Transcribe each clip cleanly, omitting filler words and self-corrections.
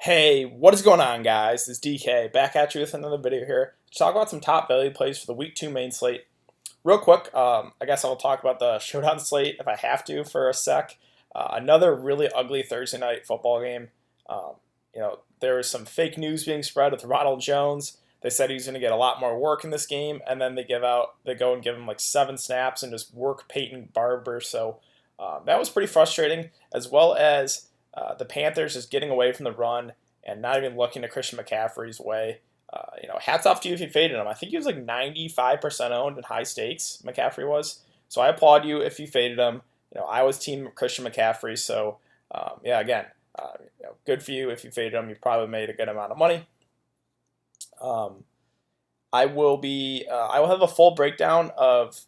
Hey, what is going on, guys? It's DK back at you with another video here to talk about some top value plays for the Week 2 main slate. Real quick, I guess I'll talk about the showdown slate if I have to for a sec. Another really ugly Thursday night football game. There was some fake news being spread with Ronald Jones. They said he was going to get a lot more work in this game, and then they go and give him like 7 snaps and just work Peyton Barber. So that was pretty frustrating, as well as the Panthers just getting away from the run and not even looking to Christian McCaffrey's way. Hats off to you if you faded him. I think he was like 95% owned in high stakes, McCaffrey was. So I applaud you if you faded him. I was team Christian McCaffrey. So, again, good for you if you faded him. You probably made a good amount of money. I will have a full breakdown of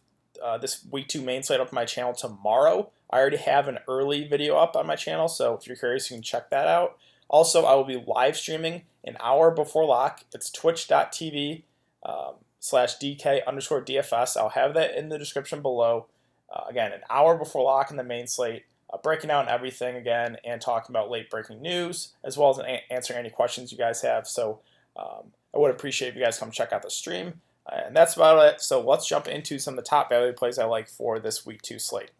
this Week 2 main slate up on my channel tomorrow. I already have an early video up on my channel, so if you're curious, you can check that out. Also, I will be live streaming an hour before lock. It's twitch.tv /DK_DFS. I'll have that in the description below. Again, an hour before lock in the main slate, breaking down everything again and talking about late breaking news, as well as answering any questions you guys have. So I would appreciate if you guys come check out the stream. And that's about it. So let's jump into some of the top value plays I like for this Week 2 slate.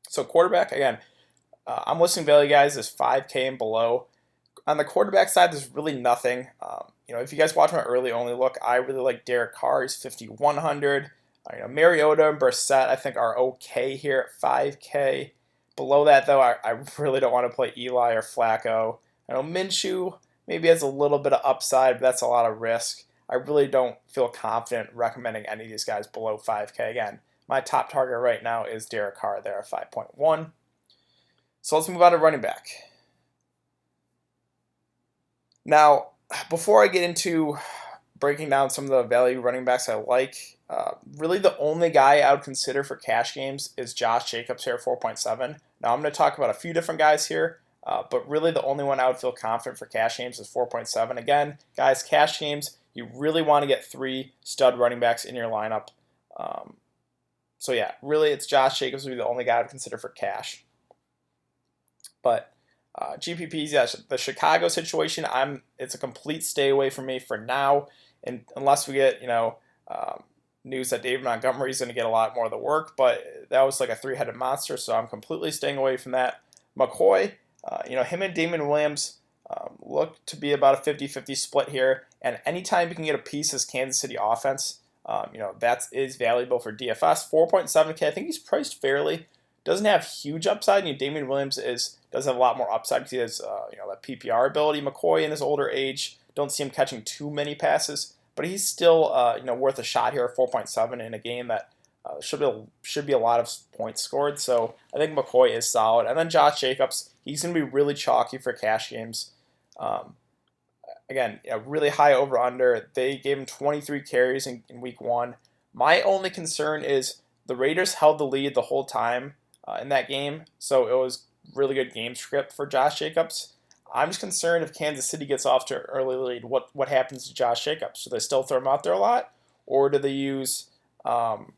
So quarterback, again, I'm listing value guys as 5K and below. On the quarterback side, there's really nothing. If you guys watch my early only look, I really like Derek Carr. He's 5,100. Mariota and Brissett, I think, are okay here at 5K. Below that, though, I really don't want to play Eli or Flacco. I know Minshew maybe has a little bit of upside, but that's a lot of risk. I really don't feel confident recommending any of these guys below 5K. Again, my top target right now is Derek Carr there at 5.1. So let's move on to running back. Now, before I get into breaking down some of the value running backs I like, really the only guy I would consider for cash games is Josh Jacobs here at 4.7. Now, I'm going to talk about a few different guys here, but really the only one I would feel confident for cash games is 4.7. Again, guys, cash games, you really want to get 3 stud running backs in your lineup. So yeah, really it's Josh Jacobs would be the only guy I would consider for cash. But GPPs, yeah, the Chicago situation, it's a complete stay away from me for now, and unless we get news that David Montgomery is going to get a lot more of the work. But that was like a 3-headed monster, so I'm completely staying away from that. McCoy, him and Damon Williams look to be about a 50-50 split here, and anytime you can get a piece of this Kansas City offense, that is valuable for DFS. 4.7K, I think he's priced fairly. Doesn't have huge upside. Damon Williams does have a lot more upside because he has that PPR ability. McCoy in his older age, don't see him catching too many passes, but he's still worth a shot here at 4.7 in a game that should be a lot of points scored. So I think McCoy is solid. And then Josh Jacobs, he's going to be really chalky for cash games. Again, really high over-under. They gave him 23 carries in Week 1. My only concern is the Raiders held the lead the whole time in that game, so it was really good game script for Josh Jacobs. I'm just concerned if Kansas City gets off to an early lead, what happens to Josh Jacobs? Do they still throw him out there a lot, or do they use Jalen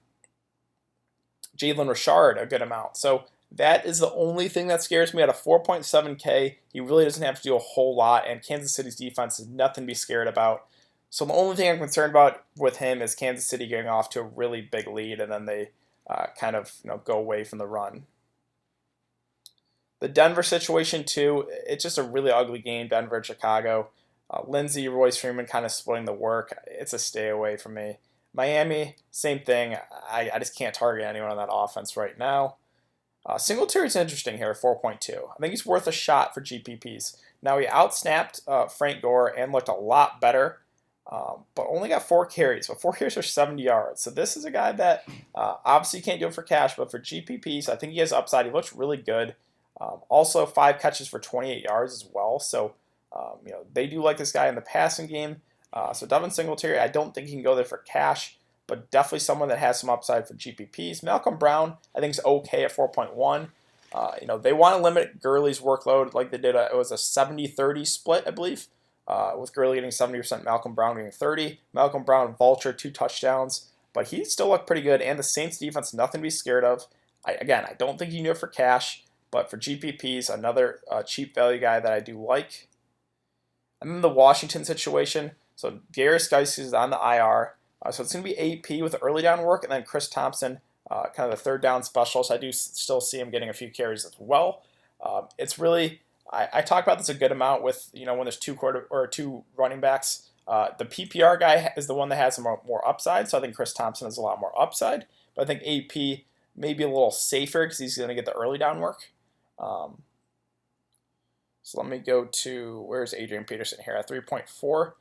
Richard a good amount? So that is the only thing that scares me. At a 4.7K, he really doesn't have to do a whole lot, and Kansas City's defense is nothing to be scared about. So the only thing I'm concerned about with him is Kansas City getting off to a really big lead, and then they go away from the run. The Denver situation, too, it's just a really ugly game, Denver and Chicago. Lindsey, Royce Freeman kind of splitting the work. It's a stay away from me. Miami, same thing. I just can't target anyone on that offense right now. Singletary's interesting here at 4.2. I think he's worth a shot for GPPs. Now, he outsnapped Frank Gore and looked a lot better, but only got 4 carries. But 4 carries are 70 yards. So this is a guy that obviously you can't do it for cash, but for GPPs, I think he has upside. He looks really good. Also, 5 catches for 28 yards as well. So, they do like this guy in the passing game. So Devin Singletary, I don't think he can go there for cash, but definitely someone that has some upside for GPPs. Malcolm Brown, I think, is okay at 4.1. They want to limit Gurley's workload like they did. It was a 70-30 split, I believe, with Gurley getting 70%, Malcolm Brown getting 30. Malcolm Brown, vulture, 2 touchdowns, but he still looked pretty good. And the Saints defense, nothing to be scared of. I don't think you can do it for cash, but for GPPs, another cheap value guy that I do like. And then the Washington situation. So Darius Geis is on the IR. So it's going to be AP with the early down work, and then Chris Thompson, kind of the third down specialist. I do still see him getting a few carries as well. It's really I talk about this a good amount with when there's two running backs. The PPR guy is the one that has more upside, so I think Chris Thompson has a lot more upside. But I think AP may be a little safer because he's going to get the early down work. So let me go to, where's Adrian Peterson here at 3.4.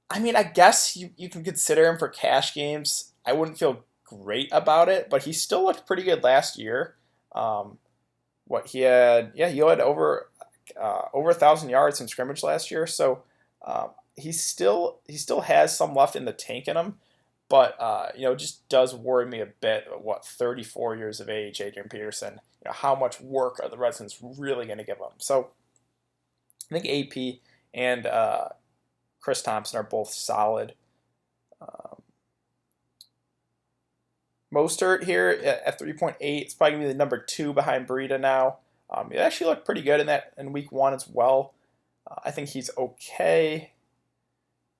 I mean, I guess you can consider him for cash games. I wouldn't feel great about it, but he still looked pretty good last year. He had over 1,000 yards in scrimmage last year, so he still has some left in the tank in him. But it just does worry me a bit. 34 years of age, Adrian Peterson. How much work are the Redskins really going to give him? So I think AP and Chris Thompson are both solid. Mostert here at 3.8. It's probably going to be the number 2 behind Breida now. It actually looked pretty good in week 1 as well. I think he's okay.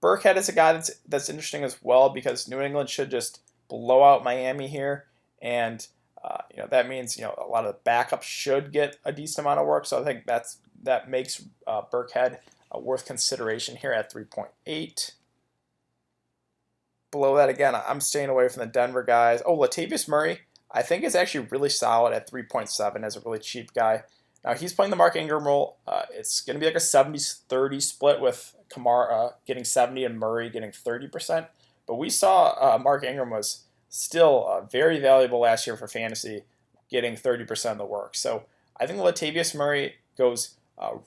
Burkhead is a guy that's interesting as well because New England should just blow out Miami here, and that means a lot of the backups should get a decent amount of work. So I think that makes Burkhead worth consideration here at 3.8. Below that, again, I'm staying away from the Denver guys. Oh, Latavius Murray, I think is actually really solid at 3.7 as a really cheap guy. Now, he's playing the Mark Ingram role. It's going to be like a 70-30 split with Kamara getting 70 and Murray getting 30%. But we saw Mark Ingram was still very valuable last year for fantasy, getting 30% of the work. So I think Latavius Murray goes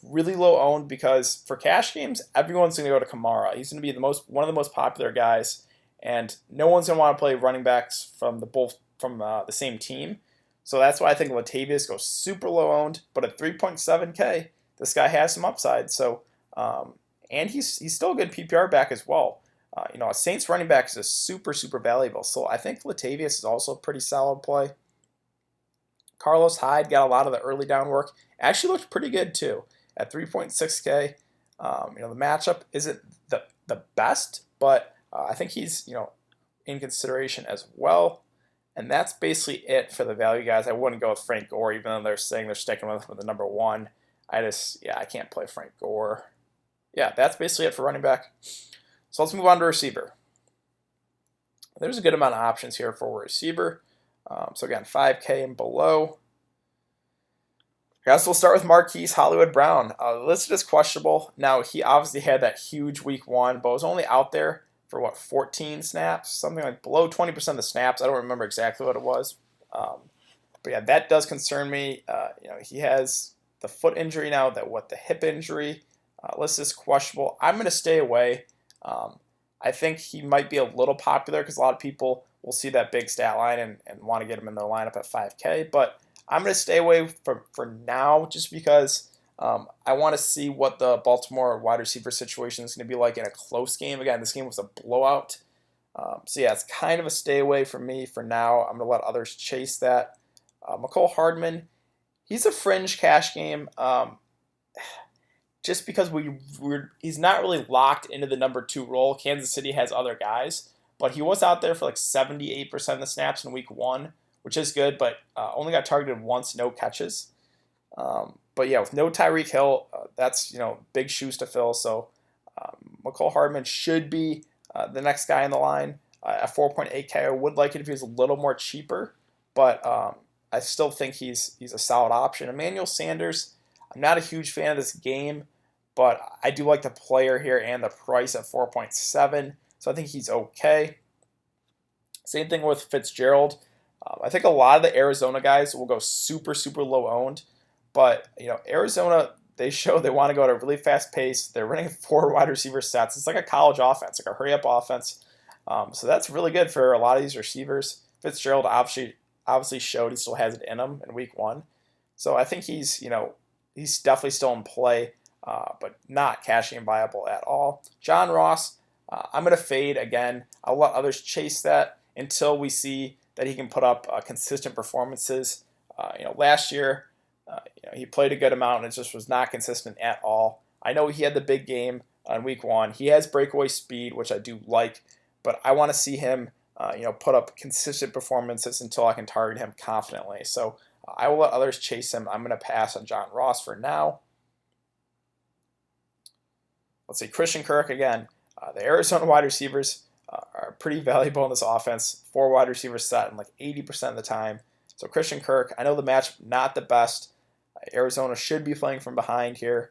really low owned because for cash games, everyone's going to go to Kamara. He's going to be one of the most popular guys, and no one's going to want to play running backs from the same team. So that's why I think Latavius goes super low owned, but at 3.7K, this guy has some upside. So, and he's still a good PPR back as well. A Saints running back is super, super valuable. So I think Latavius is also a pretty solid play. Carlos Hyde got a lot of the early down work. Actually looked pretty good too at 3.6K. The matchup isn't the best, but I think he's in consideration as well. And that's basically it for the value guys. I wouldn't go with Frank Gore, even though they're saying they're sticking with the number 1. I can't play Frank Gore. Yeah, that's basically it for running back. So let's move on to receiver. There's a good amount of options here for a receiver. So again, 5K and below. Guys, we'll start with Marquise Hollywood Brown. Listed as questionable. Now, he obviously had that huge week 1, but was only out there for 14 snaps, something like below 20% of the snaps. I don't remember exactly what it was. But yeah, that does concern me. He has the foot injury now, the hip injury. Listed as questionable. I'm going to stay away. I think he might be a little popular because a lot of people will see that big stat line and want to get him in their lineup at 5K. But I'm going to stay away for now just because I want to see what the Baltimore wide receiver situation is going to be like in a close game. Again, this game was a blowout. So yeah, it's kind of a stay away from me for now. I'm going to let others chase that. McCole Hardman, he's a fringe cash game. Just because he's not really locked into the number 2 role. Kansas City has other guys, but he was out there for like 78% of the snaps in week 1, which is good, but only got targeted once, no catches. But yeah, with no Tyreek Hill, that's big shoes to fill. So McCole Hardman should be the next guy in the line at 4.8K. I would like it if he was a little more cheaper, but I still think he's a solid option. Emmanuel Sanders, I'm not a huge fan of this game, but I do like the player here and the price at 4.7, so I think he's okay. Same thing with Fitzgerald. I think a lot of the Arizona guys will go super, super low owned, but Arizona, they show they want to go at a really fast pace. They're running 4 wide receiver sets. It's like a college offense, like a hurry up offense. So that's really good for a lot of these receivers. Fitzgerald obviously showed he still has it in him in week 1, so I think he's definitely still in play, but not cash game viable at all. John Ross, I'm going to fade again. I'll let others chase that until we see that he can put up consistent performances. Last year, he played a good amount and it just was not consistent at all. I know he had the big game on week 1. He has breakaway speed, which I do like, but I want to see him put up consistent performances until I can target him confidently. So I will let others chase him. I'm going to pass on John Ross for now. Let's see, Christian Kirk again. The Arizona wide receivers are pretty valuable in this offense. 4 wide receivers set in like 80% of the time. So Christian Kirk, I know the match not the best. Arizona should be playing from behind here.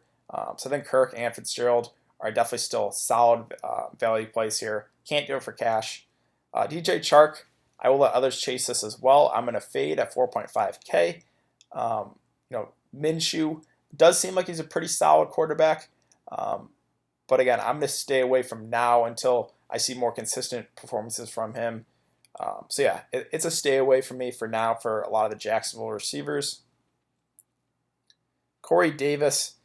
So I think Kirk and Fitzgerald are definitely still solid value plays here. Can't do it for cash. DJ Chark, I will let others chase this as well. I'm going to fade at 4.5K. Minshew does seem like he's a pretty solid quarterback. But again, I'm going to stay away from now until I see more consistent performances from him. So yeah, it's a stay away from me for now for a lot of the Jacksonville receivers. Corey Davis,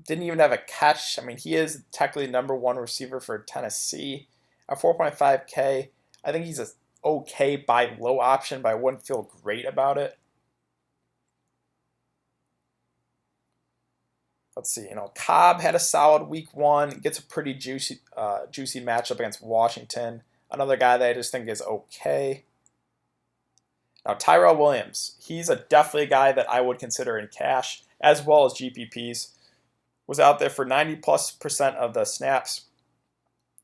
didn't even have a catch. I mean, he is technically number 1 receiver for Tennessee at 4.5K. I think he's a okay buy low option, but I wouldn't feel great about it. Let's see, Cobb had a solid week 1, gets a pretty juicy matchup against Washington. Another guy that I just think is okay. Now, Tyrell Williams, he's definitely a guy that I would consider in cash, as well as GPPs. Was out there for 90+% of the snaps.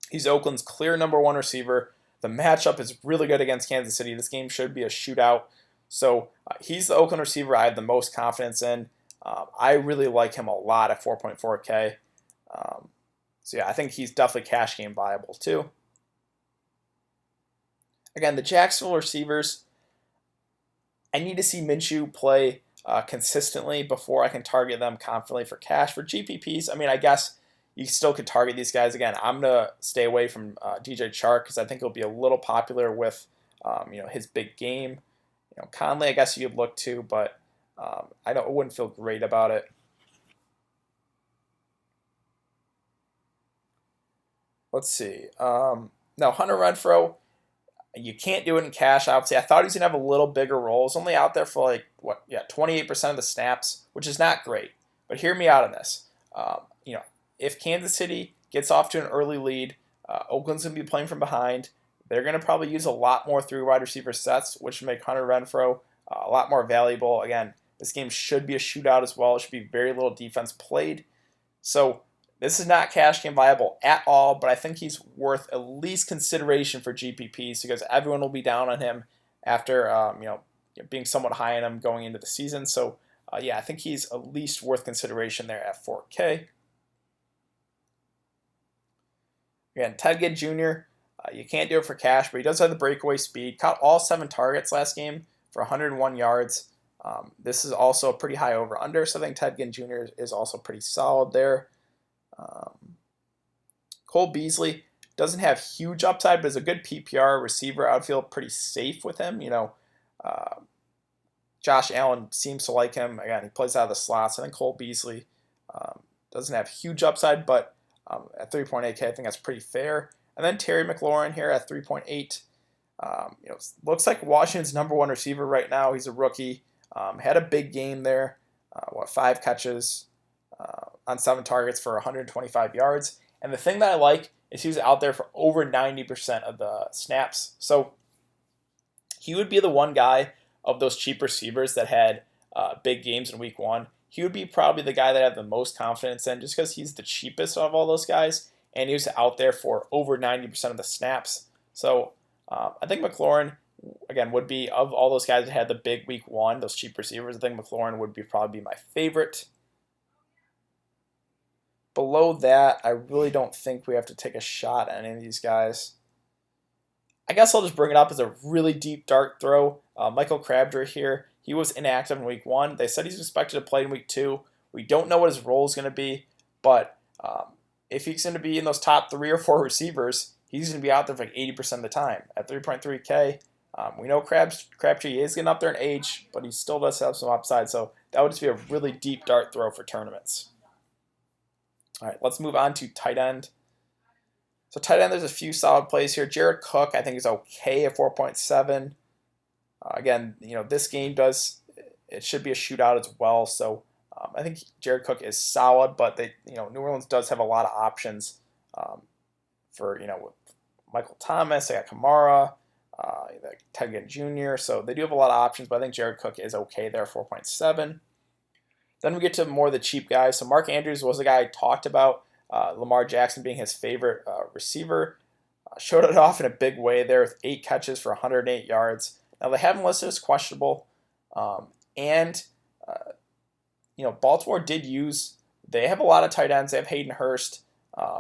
He's Oakland's clear number 1 receiver. The matchup is really good against Kansas City. This game should be a shootout. So he's the Oakland receiver I have the most confidence in. I really like him a lot at 4.4K. So yeah, I think he's definitely cash game viable too. Again, the Jacksonville receivers, I need to see Minshew play consistently before I can target them confidently for cash. For GPPs, I mean, I guess you still could target these guys. Again, I'm going to stay away from DJ Chark because I think he'll be a little popular with his big game. Conley, I guess you could look to, but I wouldn't feel great about it. Let's see. Now, Hunter Renfrow, you can't do it in cash, obviously. I thought he was going to have a little bigger role. He's only out there for 28% of the snaps, which is not great. But hear me out on this. If Kansas City gets off to an early lead, Oakland's going to be playing from behind. They're going to probably use a lot more 3 wide receiver sets, which make Hunter Renfrow a lot more valuable. Again, this game should be a shootout as well. It should be very little defense played. So this is not cash game viable at all, but I think he's worth at least consideration for GPPs because everyone will be down on him after being somewhat high on him going into the season. So I think he's at least worth consideration there at 4K. Again, Ted Ginn Jr., you can't do it for cash, but he does have the breakaway speed. Caught all 7 targets last game for 101 yards. This is also a pretty high over-under, so I think Ted Ginn Jr. is also pretty solid there. Cole Beasley doesn't have huge upside, but is a good PPR receiver. I would feel pretty safe with him. Josh Allen seems to like him. Again, he plays out of the slots. I think Cole Beasley doesn't have huge upside, but at 3.8K, I think that's pretty fair. And then Terry McLaurin here at 3.8. Looks like Washington's number 1 receiver right now. He's a rookie. Had a big game there. 5 catches on 7 targets for 125 yards. And the thing that I like is he was out there for over 90% of the snaps. So he would be the one guy of those cheap receivers that had big games in week 1. He would be probably the guy that I have the most confidence in just because he's the cheapest of all those guys. And he was out there for over 90% of the snaps. So I think McLaurin, again, would be, of all those guys that had the big week 1, those cheap receivers, I think McLaurin would probably be my favorite. Below that, I really don't think we have to take a shot at any of these guys. I guess I'll just bring it up as a really deep dart throw. Michael Crabtree here. He was inactive in week 1. They said he's expected to play in week 2. We don't know what his role is going to be, but if he's going to be in those top 3 or 4 receivers, he's going to be out there for like 80% of the time. At 3.3K, we know Crabtree is getting up there in age, but he still does have some upside, so that would just be a really deep dart throw for tournaments. All right, let's move on to tight end. So tight end, there's a few solid plays here. Jared Cook, I think, is okay at 4.7. Again, this game it should be a shootout as well, so I I think Jared Cook is solid, but New Orleans does have a lot of options for with Michael Thomas. They got Kamara, Ted Ginn Jr. So they do have a lot of options, but I think Jared Cook is okay there, 4.7. Then we get to more of the cheap guys. So Mark Andrews was the guy I talked about. Lamar Jackson being his favorite receiver. Showed it off in a big way there with 8 catches for 108 yards. Now they have him listed as questionable. Baltimore did use, they have a lot of tight ends. They have Hayden Hurst.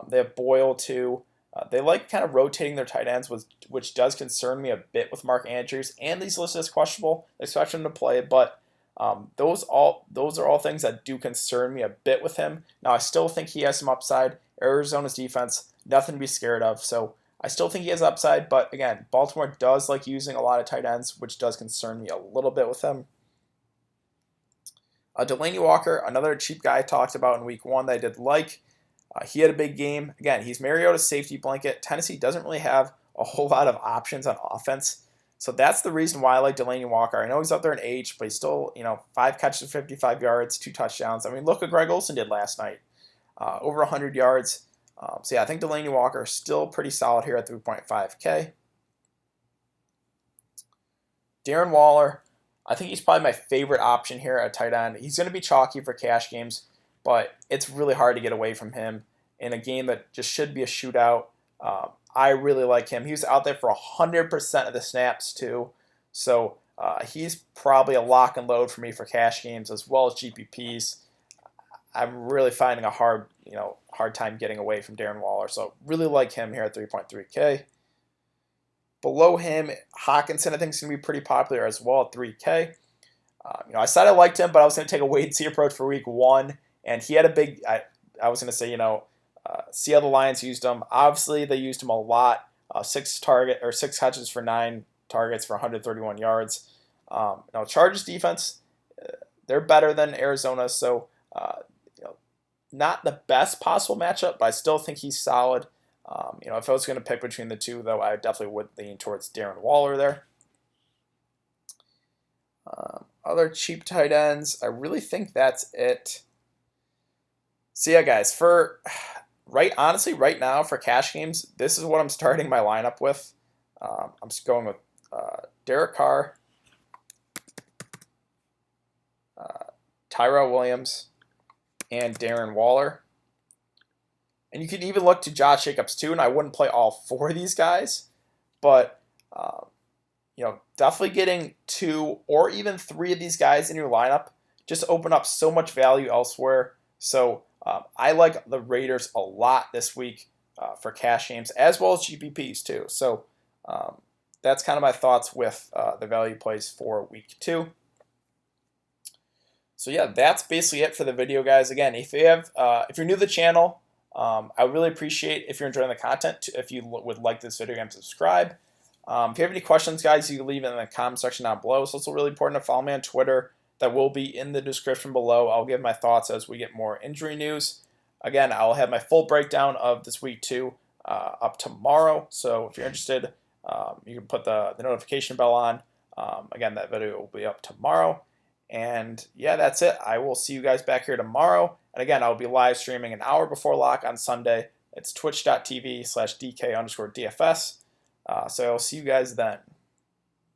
They have Boyle too. They like kind of rotating their tight ends, which does concern me a bit with Mark Andrews. And these listed as questionable. They expect him to play, but those are all things that do concern me a bit with him. Now I still think he has some upside. Arizona's defense, nothing to be scared of. So I still think he has upside, but again, Baltimore does like using a lot of tight ends, which does concern me a little bit with him. Delanie Walker, another cheap guy I talked about in week 1 that I did like. He had a big game. Again, he's Mariota's safety blanket. Tennessee doesn't really have a whole lot of options on offense. So that's the reason why I like Delanie Walker. I know he's up there in age, but he's still, 5 catches for 55 yards, 2 touchdowns. I mean, look what Greg Olsen did last night. Over 100 yards. So yeah, I think Delanie Walker is still pretty solid here at 3.5K. Darren Waller, I think he's probably my favorite option here at tight end. He's going to be chalky for cash games, but it's really hard to get away from him in a game that just should be a shootout. I really like him. He was out there for 100% of the snaps too, so he's probably a lock and load for me for cash games as well as GPPs. I'm really finding a hard time getting away from Darren Waller, so really like him here at 3.3K. Below him, Hawkinson I think is going to be pretty popular as well at 3K. I said I liked him, but I was going to take a wait-and-see approach for week 1, and he had a big. I was going to say, see how the Lions used him. Obviously, they used him a lot. 6 catches for 9 targets for 131 yards. Chargers defense, they're better than Arizona, so not the best possible matchup, but I still think he's solid. If I was going to pick between the two, though, I definitely would lean towards Darren Waller there. Other cheap tight ends, I really think that's it. So yeah, guys, honestly, right now for cash games, this is what I'm starting my lineup with. I'm just going with Derek Carr, Tyrell Williams, and Darren Waller. And you can even look to Josh Jacobs too, and I wouldn't play all 4 of these guys, but definitely getting 2 or even 3 of these guys in your lineup just open up so much value elsewhere. So I like the Raiders a lot this week for cash games as well as GPPs too. So that's kind of my thoughts with the value plays for week 2. So yeah, that's basically it for the video, guys. Again, if you're new to the channel, I really appreciate if you're enjoying the content. If you would like this video, subscribe. If you have any questions, guys, you can leave it in the comment section down below. It's also really important to follow me on Twitter. That will be in the description below. I'll give my thoughts as we get more injury news. Again, I'll have my full breakdown of this week 2 up tomorrow. So if you're interested, you can put the notification bell on. Again, that video will be up tomorrow. And yeah, that's it. I will see you guys back here tomorrow. And again, I'll be live streaming an hour before lock on Sunday. It's twitch.tv/DK_DFS. So I'll see you guys then.